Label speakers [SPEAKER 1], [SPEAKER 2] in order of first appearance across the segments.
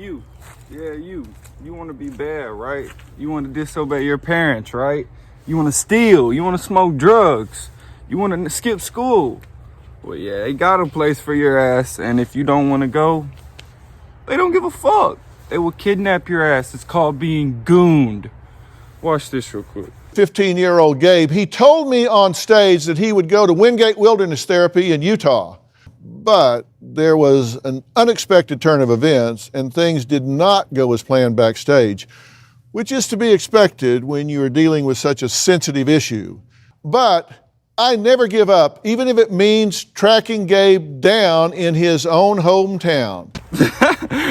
[SPEAKER 1] You want to be bad, right? You want to disobey your parents, right? You want to steal, you want to smoke drugs, you want to skip school. Well, yeah, they got a place for your ass, and if you don't want to go, they don't give a fuck. They will kidnap your ass. It's called being gooned. Watch this real quick.
[SPEAKER 2] 15-year-old Gabe, he told me on stage that he would go to Wingate Wilderness Therapy in Utah. But there was an unexpected turn of events and things did not go as planned backstage, which is to be expected when you are dealing with such a sensitive issue. But I never give up, even if it means tracking Gabe down in his own hometown.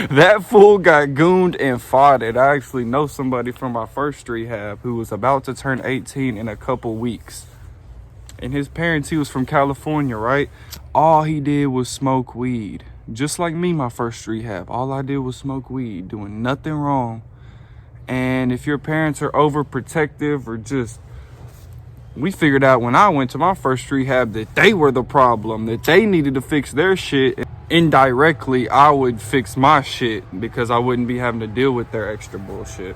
[SPEAKER 1] That fool got gooned and fought it. I actually know somebody from my first rehab who was about to turn 18 in a couple weeks. And his parents, he was from California, right? All he did was smoke weed. Just like me, my first rehab. All I did was smoke weed, doing nothing wrong. And if your parents are overprotective or just... We figured out when I went to my first rehab that they were the problem, that they needed to fix their shit. Indirectly, I would fix my shit because I wouldn't be having to deal with their extra bullshit.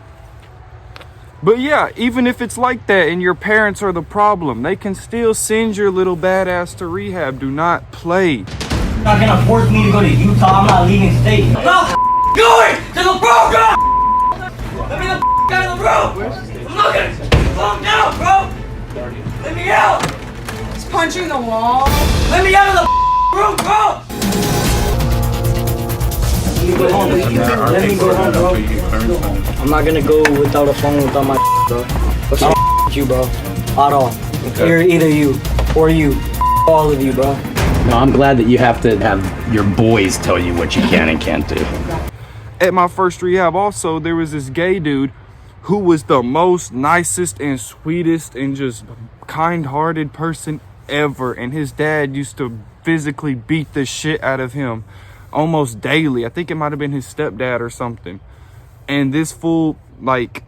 [SPEAKER 1] But yeah, even if it's like that and your parents are the problem, they can still send your little badass to rehab. Do not play.
[SPEAKER 3] You're not gonna force me to go to Utah. I'm not leaving state. I'm not going to the program! Let me the out of the room! I'm not gonna calm down, bro! Let me out!
[SPEAKER 4] He's punching the wall.
[SPEAKER 3] Let me out of the room, bro! Let me go home, bro. I'm not gonna go without a phone, without my bro. What's wrong with you, bro? At all. Okay. You're either you or you. All of you, bro.
[SPEAKER 5] No, I'm glad that you have to have your boys tell you what you can and can't do.
[SPEAKER 1] At my first rehab also, there was this gay dude who was the most nicest and sweetest and just kind-hearted person ever. And his dad used to physically beat the shit out of him almost daily. I think it might have been his stepdad or something. And this fool, like,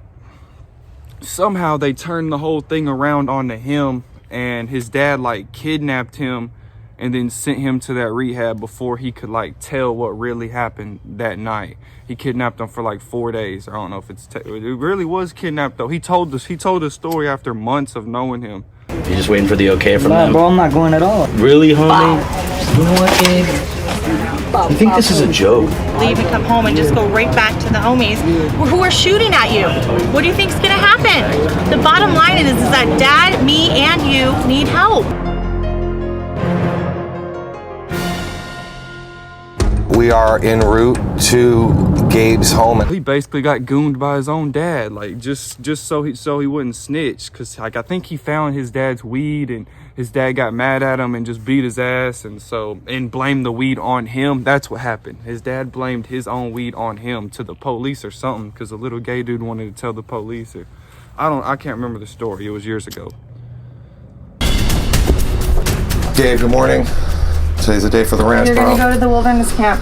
[SPEAKER 1] somehow they turned the whole thing around onto him, and his dad, like, kidnapped him and then sent him to that rehab before he could, like, tell what really happened that night. He kidnapped him for like 4 days. I don't know if it really was kidnapped though. He told the story after months of knowing him.
[SPEAKER 5] You're just waiting for the okay from them?
[SPEAKER 3] Bro, I'm not going at all.
[SPEAKER 5] Really, homie?
[SPEAKER 3] You know what, kid?
[SPEAKER 5] You think this is a joke?
[SPEAKER 6] Leave and come home and just go right back to the homies who are shooting at you. What do you think's gonna happen? The bottom line is that Dad, me, and you need help.
[SPEAKER 7] We are en route to Gabe's home.
[SPEAKER 1] He basically got gooned by his own dad, like just so he wouldn't snitch, cause like I think he found his dad's weed and his dad got mad at him and just beat his ass and blamed the weed on him. That's what happened. His dad blamed his own weed on him to the police or something, cause the little gay dude wanted to tell the police. Or I can't remember the story. It was years ago.
[SPEAKER 7] Gabe, good morning. Today's the day for the ranch,
[SPEAKER 4] You're
[SPEAKER 7] bro.
[SPEAKER 4] gonna go to the wilderness camp.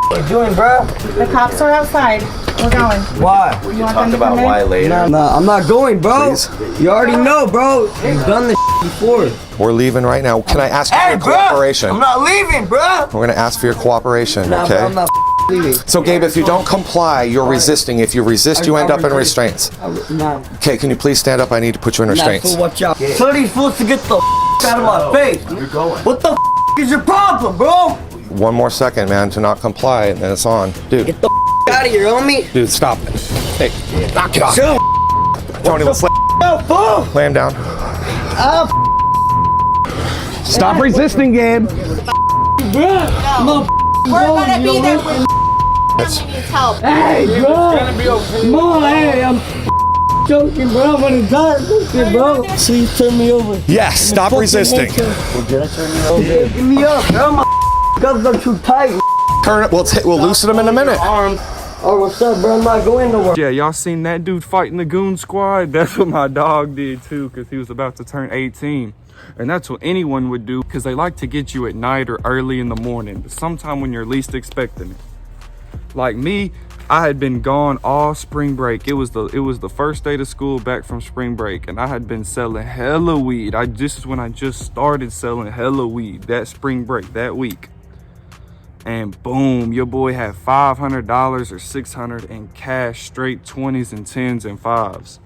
[SPEAKER 3] What you doing, bro?
[SPEAKER 4] The cops are outside. We're going.
[SPEAKER 3] Why?
[SPEAKER 7] We can talk about why later.
[SPEAKER 3] No, I'm not going, bro.
[SPEAKER 7] Please.
[SPEAKER 3] You already know, bro. You've done this before.
[SPEAKER 7] We're leaving right now. Can I ask for
[SPEAKER 3] Hey,
[SPEAKER 7] your
[SPEAKER 3] bro!
[SPEAKER 7] cooperation?
[SPEAKER 3] I'm not leaving, bro.
[SPEAKER 7] We're gonna ask for your cooperation,
[SPEAKER 3] Nah,
[SPEAKER 7] okay?
[SPEAKER 3] bro, I'm not leaving.
[SPEAKER 7] So Gabe, if you don't comply, you're resisting. If you resist, you end up in restraints.
[SPEAKER 3] Nah.
[SPEAKER 7] Okay, can you please stand up? I need to put you in restraints.
[SPEAKER 3] Nah, watch out. Tell these fools to get the out of my face. You're going. What the is your problem, bro?
[SPEAKER 7] One more second, man, to not comply, and then it's on. Dude.
[SPEAKER 3] Get the out of here, homie.
[SPEAKER 7] Dude, stop it. Hey, knock it off.
[SPEAKER 3] Chill.
[SPEAKER 7] Tony, let's lay him down.
[SPEAKER 5] Stop resisting, Gabe.
[SPEAKER 6] No. We're gonna be there when someone needs help.
[SPEAKER 3] Hey, bro. Come on, hey, I'm joking, bro. I'm gonna die, bro. So you turn me over.
[SPEAKER 7] Yes, stop resisting.
[SPEAKER 3] Give me up, bro. My gloves are too tight.
[SPEAKER 7] Turn it. We'll loosen them in a minute.
[SPEAKER 3] Arms. Oh, what's up, bro? I'm not going nowhere.
[SPEAKER 1] Yeah, y'all seen that dude fighting the goon squad? That's what my dog did too, because he was about to turn 18. And that's what anyone would do, because they like to get you at night or early in the morning, sometime when you're least expecting it. Like me, I had been gone all spring break. It was the first day to school back from spring break, and I had been selling hella weed. This is when I just started selling hella weed, that spring break, that week. And boom, your boy had $500 or $600 in cash, straight 20s and 10s and 5s.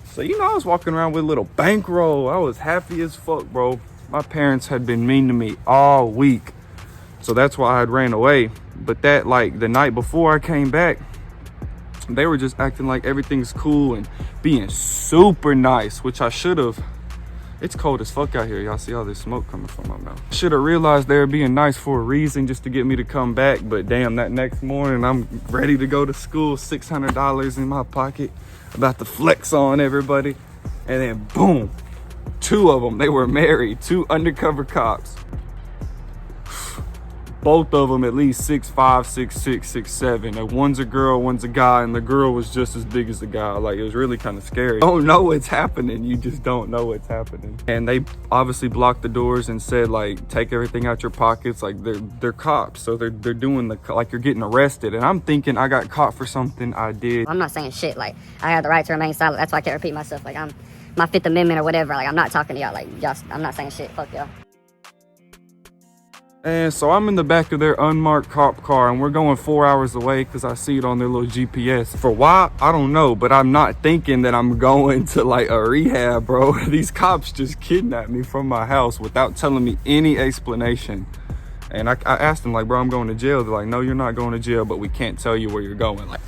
[SPEAKER 1] So, you know, I was walking around with a little bankroll. I was happy as fuck, bro. My parents had been mean to me all week. So that's why I had ran away. But that, like, the night before I came back, they were just acting like everything's cool and being super nice, which I should have. It's cold as fuck out here. Y'all see all this smoke coming from my mouth. Should have realized they were being nice for a reason, just to get me to come back. But damn, that next morning, I'm ready to go to school, $600 in my pocket, about to flex on everybody. And then boom, 2 of them, they were married, 2 undercover cops. Both of them at least 6'5", 6'6", 6'7". One's a girl, one's a guy, and the girl was just as big as the guy. Like, it was really kind of scary. You don't know what's happening. You just don't know what's happening. And they obviously blocked the doors and said, like, take everything out your pockets. Like, they're cops, so they're doing like you're getting arrested. And I'm thinking I got caught for something I did.
[SPEAKER 8] I'm not saying shit. Like, I have the right to remain silent. That's why I can't repeat myself. Like, I'm my 5th Amendment or whatever. Like, I'm not talking to y'all. Like, I'm not saying shit. Fuck y'all.
[SPEAKER 1] And so I'm in the back of their unmarked cop car, and we're going 4 hours away because I see it on their little GPS. For why? I don't know, but I'm not thinking that I'm going to like a rehab, bro. These cops just kidnapped me from my house without telling me any explanation. And I asked them, like, bro, I'm going to jail. They're like, no, you're not going to jail, but we can't tell you where you're going. Like,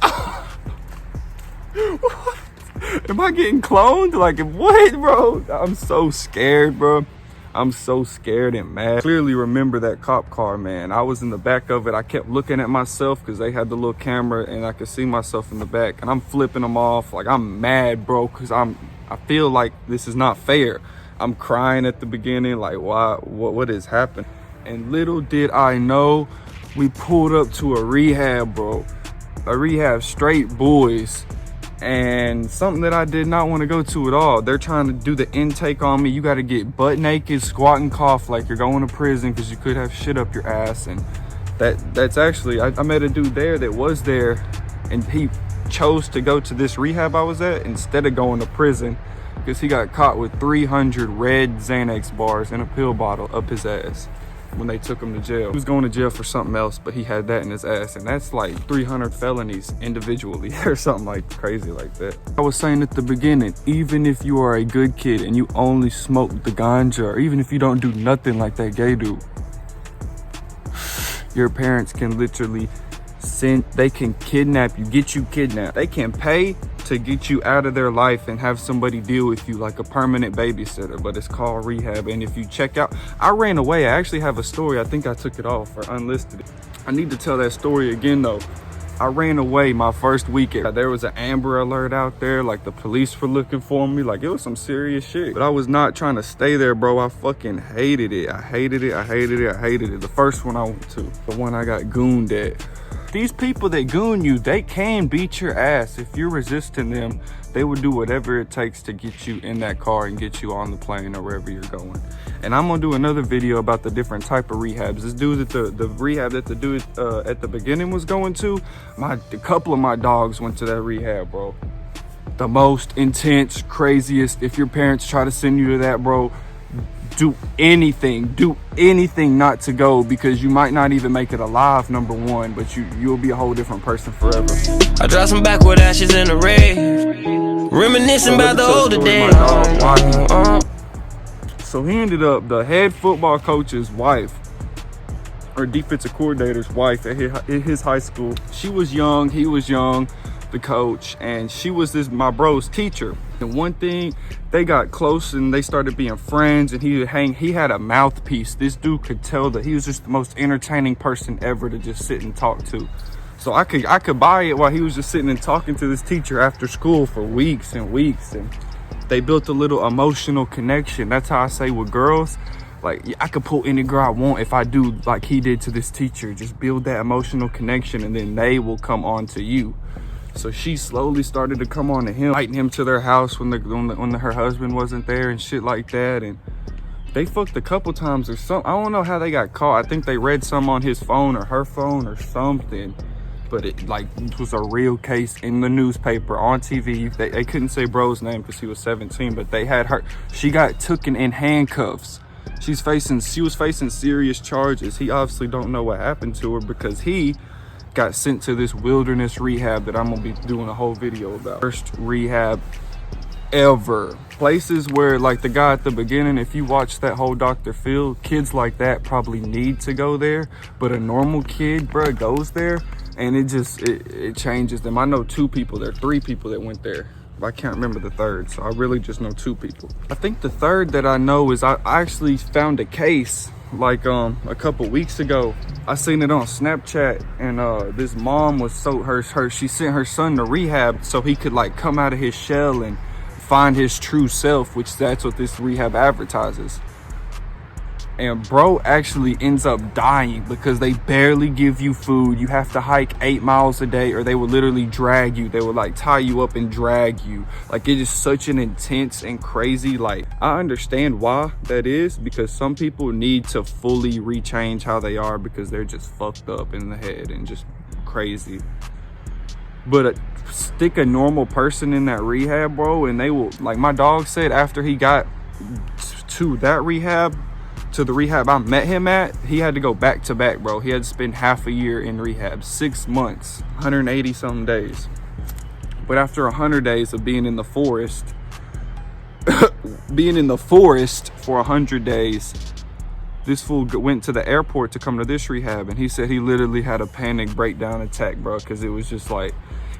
[SPEAKER 1] what? Am I getting cloned? Like, what, bro? I'm so scared, bro. I'm so scared and mad. Clearly remember that cop car, man. I was in the back of it. I kept looking at myself because they had the little camera and I could see myself in the back, and I'm flipping them off. Like, I'm mad, bro, because I feel like this is not fair. I'm crying at the beginning, like, why, what has happened? And little did I know, we pulled up to a rehab, bro. A rehab, straight boys. And something that I did not want to go to at all. They're trying to do the intake on me. You got to get butt naked, squat and cough like you're going to prison because you could have shit up your ass. And that's actually, I met a dude there that was there, and he chose to go to this rehab I was at instead of going to prison because he got caught with 300 red Xanax bars in a pill bottle up his ass when they took him to jail. He was going to jail for something else, but he had that in his ass, and that's like 300 felonies individually or something like crazy like that. I was saying at the beginning, even if you are a good kid and you only smoke the ganja, or even if you don't do nothing like that gay dude, your parents can literally they can kidnap you, get you kidnapped. They can pay to get you out of their life and have somebody deal with you like a permanent babysitter, but it's called rehab. And if you check out, I ran away. I actually have a story. I think I took it off or unlisted it. I need to tell that story again though. I ran away my first weekend. There was an Amber Alert out there, like the police were looking for me, like it was some serious shit. But I was not trying to stay there, bro. I fucking hated it. I hated it. I hated it. I hated it. The first one I went to, the one I got gooned at. These people that goon you, they can beat your ass. If you're resisting them, they will do whatever it takes to get you in that car and get you on the plane or wherever you're going. And I'm gonna do another video about the different type of rehabs. This dude at the rehab that the dude at the beginning was going to, a couple of my dogs went to that rehab, bro. The most intense, craziest. If your parents try to send you to that, bro, do anything not to go, because you might not even make it alive, number one, but you'll be a whole different person forever.
[SPEAKER 9] I dropped some backward ashes in the rave, reminiscing about the older days.
[SPEAKER 1] So he ended up, the head football coach's wife, or defensive coordinator's wife at his high school, she was young, he was young, the coach, and she was my bro's teacher. And one thing, they got close and they started being friends, and he had a mouthpiece. This dude could tell that he was just the most entertaining person ever to just sit and talk to. So I could buy it while he was just sitting and talking to this teacher after school for weeks and weeks, and they built a little emotional connection. That's how I say with girls, like, I could pull any girl I want if I do like he did to this teacher. Just build that emotional connection, and then they will come on to you. So she slowly started to come on to him, inviting him to their house when her husband wasn't there and shit like that. And they fucked a couple times or something. I don't know how they got caught. I think they read some on his phone or her phone or something. But it was a real case in the newspaper, on TV. They couldn't say bro's name because he was 17, but they had her. She got taken in handcuffs She was facing serious charges. He obviously don't know what happened to her because he got sent to this wilderness rehab that I'm gonna be doing a whole video about. First rehab ever. Places where, like the guy at the beginning, if you watch that whole Dr. Phil, kids like that probably need to go there, but a normal kid, bruh, goes there and it changes them. I know 2 people there, 3 people that went there. I can't remember the third, so I really just know 2 people. I think the third that I know is I actually found a case like a couple weeks ago. I seen it on Snapchat, and this mom was she sent her son to rehab so he could like come out of his shell and find his true self, which that's what this rehab advertises. And bro actually ends up dying because they barely give you food. You have to hike 8 miles a day, or they will literally drag you. They will like tie you up and drag you. Like, it is such an intense and crazy, like, I understand why that is, because some people need to fully rechange how they are because they're just fucked up in the head and just crazy. But stick a normal person in that rehab, bro, and they will, like my dog said, after he got to that rehab, to the rehab I met him at, he had to go back to back, bro. He had to spend half a year in rehab, 6 months, 180 something days. But after 100 days of being in the forest, for 100 days, this fool went to the airport to come to this rehab, and he said he literally had a panic breakdown attack, bro, because it was just like,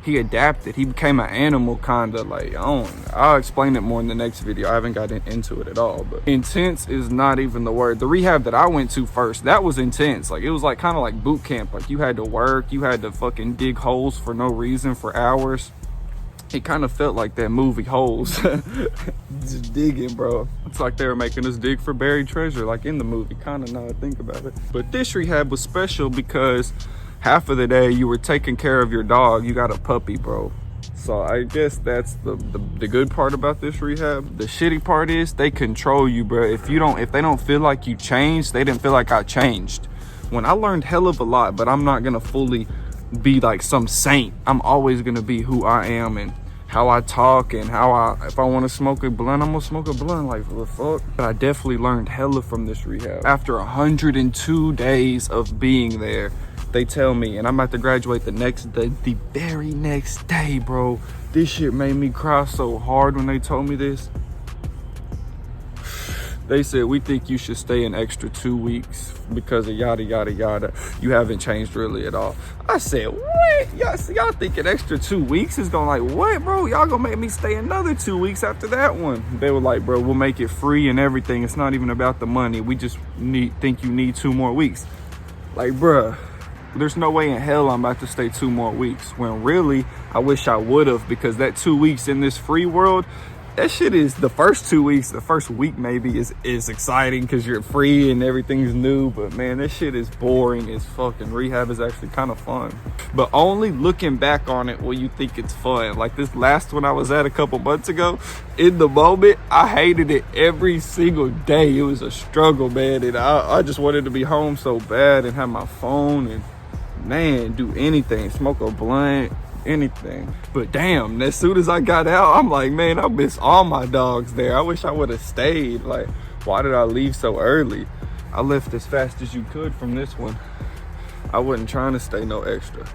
[SPEAKER 1] he adapted. He became an animal, kind of like, I'll explain it more in the next video. I haven't gotten into it at all, but intense is not even the word. The rehab that I went to first, that was intense. Like, it was like kind of like boot camp. Like, you had to work, you had to fucking dig holes for no reason for hours. It kind of felt like that movie Holes. Just digging, bro. It's like they were making us dig for buried treasure, like in the movie, kind of, now I think about it. But this rehab was special because half of the day you were taking care of your dog. You got a puppy, bro. So I guess that's the good part about this rehab. The shitty part is they control you, bro. If they don't feel like you changed, they didn't feel like I changed. When I learned hell of a lot, but I'm not gonna fully be like some saint. I'm always gonna be who I am and how I talk, and if I want to smoke a blunt, I'm gonna smoke a blunt. Like, what the fuck? But I definitely learned hella from this rehab. After 102 days of being there, they tell me, and I'm about to graduate the very next day, bro. This shit made me cry so hard when they told me this. They said, we think you should stay an extra 2 weeks because of yada, yada, yada. You haven't changed really at all. I said, what? Y'all think an extra 2 weeks is gonna, like, what, bro? Y'all gonna make me stay another 2 weeks after that one. They were like, bro, we'll make it free and everything. It's not even about the money. We just think you need 2 more weeks. Like, bruh, there's no way in hell I'm about to stay 2 more weeks. When really, I wish I would have, because that 2 weeks in this free world, that shit is, the first 2 weeks, the first week maybe is exciting because you're free and everything's new, but man, that shit is boring as fucking. Rehab is actually kind of fun, but only looking back on it will you think it's fun. Like this last one I was at a couple months ago, in the moment, I hated it every single day. It was a struggle, man, and I just wanted to be home so bad and have my phone and, man, do anything, smoke a blunt, anything. But damn, as soon as I got out, I'm like, man, I miss all my dogs there. I wish I would have stayed. Like, why did I leave so early? I left as fast as you could from this one. I wasn't trying to stay no extra.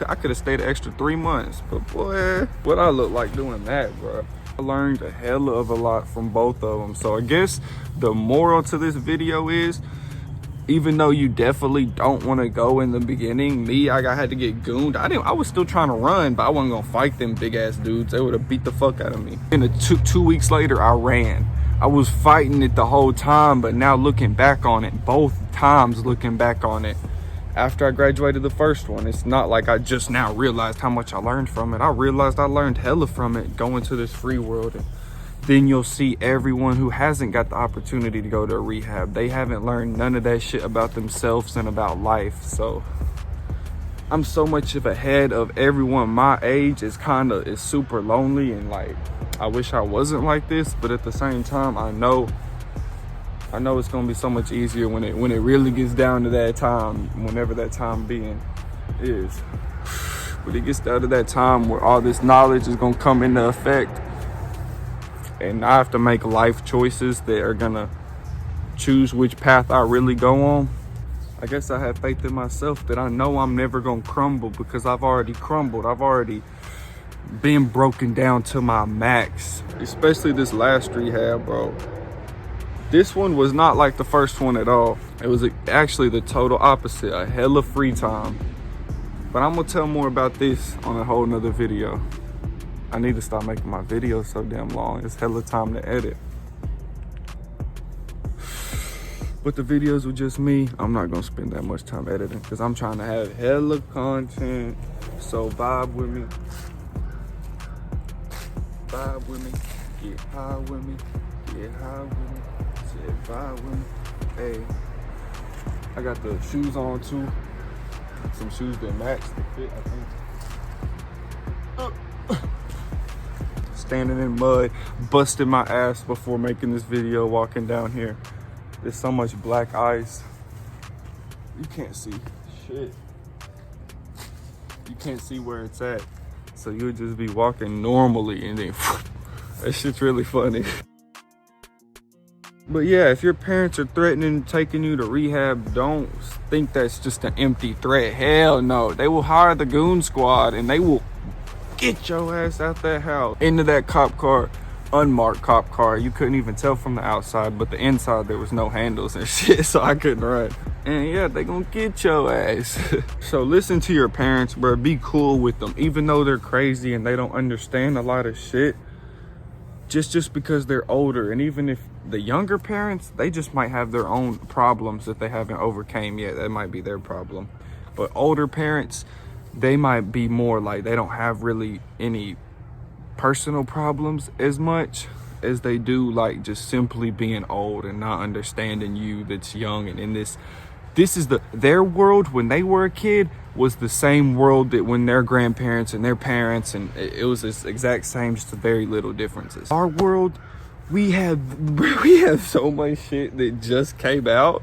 [SPEAKER 1] I could have stayed an extra 3 months, but boy, what I look like doing that, bro. I learned a hell of a lot from both of them. So I guess the moral to this video is, even though you definitely don't want to go in the beginning, I had to get gooned. I was still trying to run, but I wasn't gonna fight them big ass dudes. They would have beat the fuck out of me. And 2 weeks later, I ran. I was fighting it the whole time, but now looking back on it, both times looking back on it, after I graduated the first one, it's not like I just now realized how much I learned from it. I realized I learned hella from it going to this free world. And then you'll see everyone who hasn't got the opportunity to go to a rehab. They haven't learned none of that shit about themselves and about life. So I'm so much of ahead of everyone my age. Is super lonely, and like, I wish I wasn't like this, but at the same time, I know it's gonna be so much easier when it really gets down to that time, whenever that time being is. When it gets down to that time where all this knowledge is gonna come into effect, and I have to make life choices that are gonna choose which path I really go on. I guess I have faith in myself that I know I'm never gonna crumble, because I've already crumbled. I've already been broken down to my max, especially this last rehab, bro. This one was not like the first one at all. It was actually the total opposite, a hella free time. But I'm gonna tell more about this on a whole nother video. I need to stop making my videos so damn long. It's hella time to edit. But the videos with just me, I'm not gonna spend that much time editing, because I'm trying to have hella content. So vibe with me. Vibe with me. Get high with me. Get high with me. Said vibe with me. Hey, I got the shoes on too. Some shoes that match the fit, I think. Standing in mud, busting my ass before making this video, walking down here. There's so much black ice. You can't see shit. You can't see where it's at. So you'll just be walking normally and then that shit's really funny. But yeah, if your parents are threatening taking you to rehab, don't think that's just an empty threat. Hell no. They will hire the goon squad and they will get your ass out that house, into that cop car. Unmarked cop car. You couldn't even tell from the outside, but the inside there was no handles and shit, so I couldn't run. And yeah, they gonna get your ass. So listen to your parents, bro. Be cool with them, even though they're crazy and they don't understand a lot of shit. Just because they're older, and even if the younger parents, they just might have their own problems that they haven't overcame yet. That might be their problem. But older parents, they might be more like they don't have really any personal problems as much as they do like just simply being old and not understanding you that's young. And in this is their world when they were a kid was the same world that when their grandparents and their parents, and it was this exact same, just very little differences. Our world, we have so much shit that just came out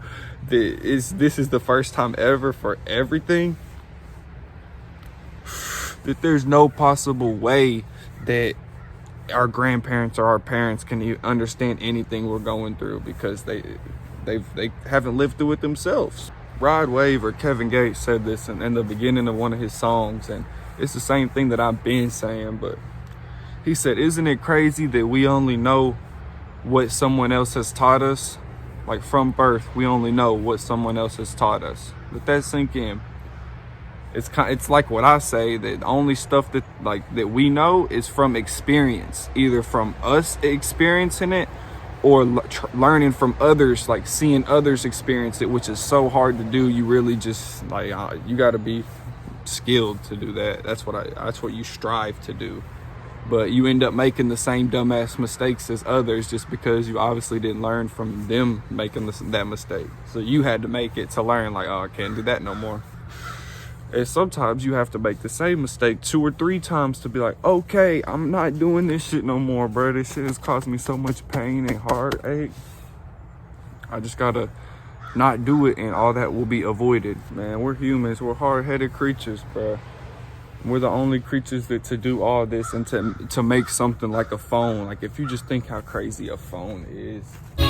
[SPEAKER 1] that this is the first time ever for everything, that there's no possible way that our grandparents or our parents can understand anything we're going through, because they haven't lived through it themselves. Rod Wave or Kevin Gates said this in the beginning of one of his songs, and it's the same thing that I've been saying, but he said, isn't it crazy that we only know what someone else has taught us? Like from birth, we only know what someone else has taught us. Let that sink in. It's like what I say, that the only stuff that we know is from experience, either from us experiencing it or learning from others, like seeing others experience it, which is so hard to do. You really just you got to be skilled to do that. That's what you strive to do. But you end up making the same dumbass mistakes as others just because you obviously didn't learn from them making that mistake. So you had to make it to learn, like, oh, I can't do that no more. And sometimes you have to make the same mistake 2 or 3 times to be like, okay, I'm not doing this shit no more, bro. This shit has caused me so much pain and heartache. I just gotta not do it, and all that will be avoided. Man, we're humans. We're hard-headed creatures, bro. We're the only creatures that to do all this and to make something like a phone. Like, if you just think how crazy a phone is.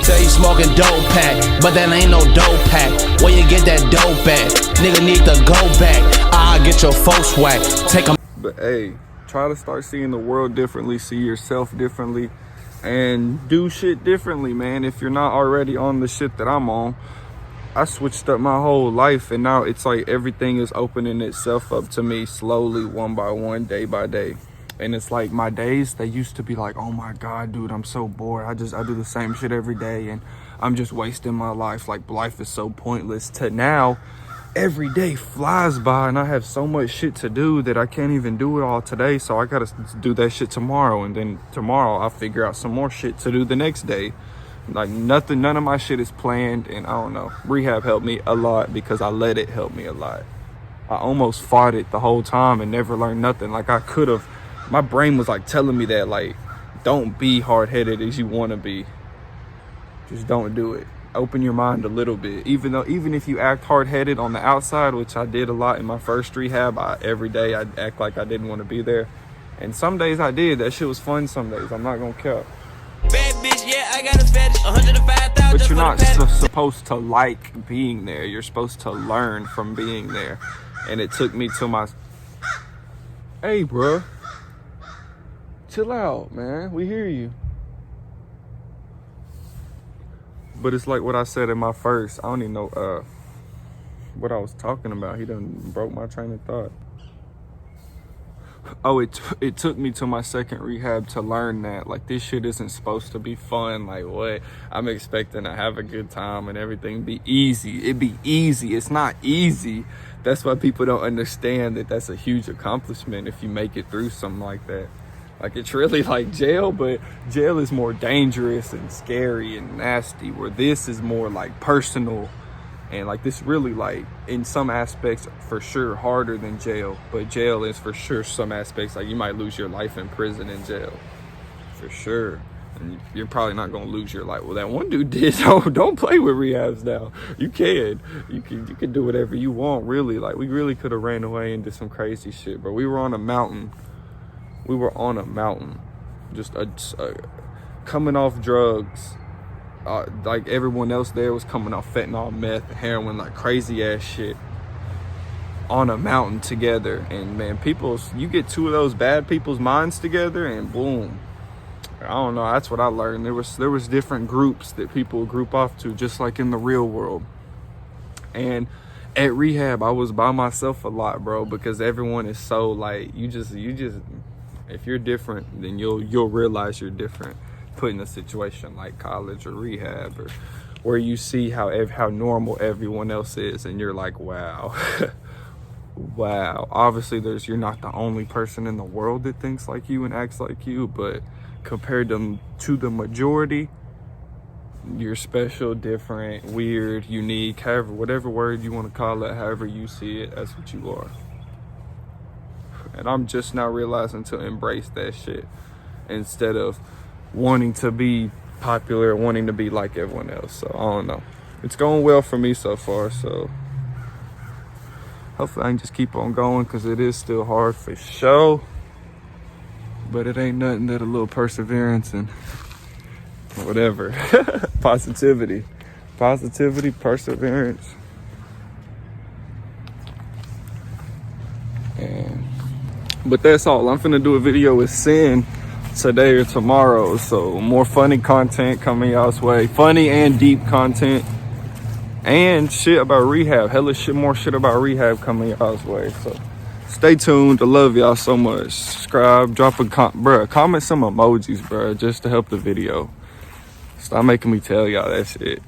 [SPEAKER 9] Say you smoking dope pack, but that ain't no dope pack. Where you get that dope at? Nigga need to go back. I'll get your folks whacked. Take 'em.
[SPEAKER 1] But hey, try to start seeing the world differently, see yourself differently, and do shit differently, man. If you're not already on the shit that I'm on, I switched up my whole life, and now it's like everything is opening itself up to me slowly, one by one, day by day. And it's like my days, they used to be like, oh my God, dude, I'm so bored. I do the same shit every day and I'm just wasting my life. Like, life is so pointless. To now, every day flies by and I have so much shit to do that I can't even do it all today. So I gotta do that shit tomorrow. And then tomorrow I'll figure out some more shit to do the next day. Like, none of my shit is planned. And I don't know, rehab helped me a lot because I let it help me a lot. I almost fought it the whole time and never learned nothing. Like, I could have. My brain was like telling me that, like, don't be hard-headed as you want to be. Just don't do it. Open your mind a little bit. Even if you act hard-headed on the outside, which I did a lot in my first rehab, every day I'd act like I didn't want to be there. And some days I did. That shit was fun some days. I'm not gonna care.
[SPEAKER 9] Bad bitch, yeah, I got a fetish. 105,000.
[SPEAKER 1] But you're not supposed to like being there. You're supposed to learn from being there. And it took me to my... Hey, bro. Chill out, man. We hear you. But it's like what I said in my first. I don't even know what I was talking about. He done broke my train of thought. Oh, it took me to my second rehab to learn that, like, this shit isn't supposed to be fun. Like, what? I'm expecting to have a good time and everything be easy. It be easy. It's not easy. That's why people don't understand that that's a huge accomplishment if you make it through something like that. Like, it's really like jail, but jail is more dangerous and scary and nasty, where this is more like personal. And like, this really, like, in some aspects for sure harder than jail, but jail is for sure some aspects, like, you might lose your life in prison and jail for sure. And you're probably not gonna lose your life. Well, that one dude did. So don't play with rehabs now. You can do whatever you want, really. Like, we really could have ran away and did some crazy shit, but we were on a mountain. We were on a mountain, just coming off drugs. Like, everyone else there was coming off fentanyl, meth, heroin, like crazy ass shit, on a mountain together. And man, you get two of those bad people's minds together and boom. I don't know, that's what I learned. There was different groups that people group off to, just like in the real world. And at rehab, I was by myself a lot, bro, because everyone is so, like, you just if you're different, then you'll realize you're different. Put in a situation like college or rehab, or where you see how normal everyone else is, and you're like, wow. Wow. Obviously you're not the only person in the world that thinks like you and acts like you, but compared to the majority, you're special, different, weird, unique, however, whatever word you want to call it, however you see it, that's what you are. And I'm just now realizing to embrace that shit instead of wanting to be popular, wanting to be like everyone else. So I don't know. It's going well for me so far. So hopefully I can just keep on going, because it is still hard for sure. But it ain't nothing that a little perseverance and whatever. Positivity, perseverance. But that's all. I'm finna do a video with Sin today or tomorrow. So more funny content coming y'all's way. Funny and deep content. And shit about rehab. Hella shit, more shit about rehab coming y'all's way. So stay tuned. I love y'all so much. Subscribe, drop a comment some emojis, bruh, just to help the video. Stop making me tell y'all that shit.